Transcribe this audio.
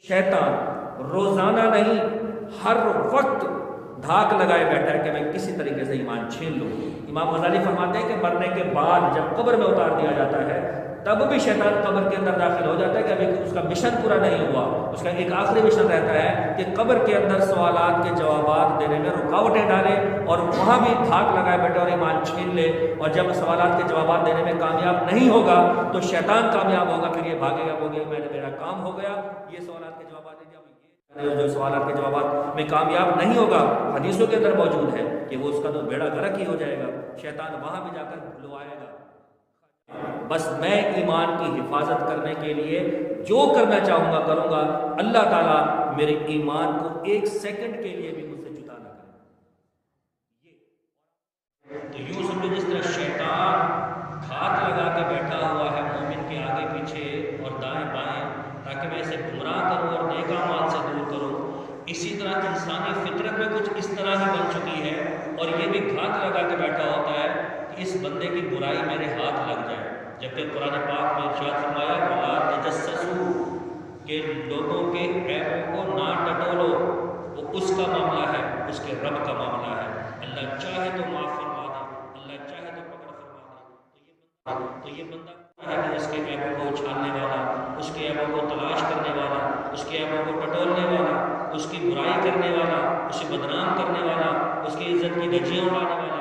شیطان روزانہ نہیں ہر وقت دھاک لگائے بیٹھا ہے کہ میں کسی طریقے سے ایمان چھین لوں۔ امام غزالی فرماتے ہیں کہ مرنے کے بعد جب قبر میں اتار دیا جاتا ہے تب بھی شیطان قبر کے اندر داخل ہو جاتا ہے کہ ابھی اس کا مشن پورا نہیں ہوا، اس کا ایک آخری مشن رہتا ہے کہ قبر کے اندر سوالات کے جوابات دینے میں رکاوٹیں ڈالے اور وہاں بھی دھاک لگائے بیٹھے اور ایمان چھین لے، اور جب سوالات کے جوابات دینے میں کامیاب نہیں ہوگا تو شیطان کامیاب ہوگا، پھر یہ بھاگے گا، بولے میں نے میرا کام ہو گیا، یہ سوالات کے جوابات دے دیا، جو سوالات کے جوابات میں کامیاب نہیں ہوگا حدیثوں کے اندر موجود ہے کہ وہ اس کا تو بیڑا غرق ہی ہو جائے گا، شیطان وہاں بھی جا کر بلوائے گا۔ بس میں ایمان کی حفاظت کرنے کے لیے جو کرنا چاہوں گا کروں گا، اللہ تعالیٰ میرے ایمان کو ایک سیکنڈ کے لیے بھی مجھ سے جدا نہ کرے۔ تو یوں سمجھو جس طرح شیطان گھات لگا کے بیٹھا ہوا ہے مومن کے آگے پیچھے اور دائیں بائیں تاکہ میں اسے گمراہ کروں اور نیک اعمال سے دور کروں، اسی طرح انسانی فطرت میں کچھ اس طرح ہی بن چکی ہے، اور یہ بھی گھات لگا کے بیٹھا ہوتا ہے کہ اس بندے کی برائی میرے ہاتھ لگ جائے، جبکہ قرآن پاک میں ارشاد فرمایا وَلَا تَجَسَّسُوا کہ لوگوں کے عیبوں کو نہ ٹٹولو، وہ اس کا معاملہ ہے، اس کے رب کا معاملہ ہے، اللہ چاہے تو معاف فرما دے، اللہ چاہے تو پکڑ فرما دے۔ تو یہ بندہ ہے کہ اس کے عیبوں کو اچھالنے والا، اس کے عیبوں کو تلاش کرنے والا، اس کے عیبوں کو ٹٹولنے والا، اس کی برائی کرنے والا، اسے بدنام کرنے والا، اس کی عزت کی دھجیاں اڑانے والا،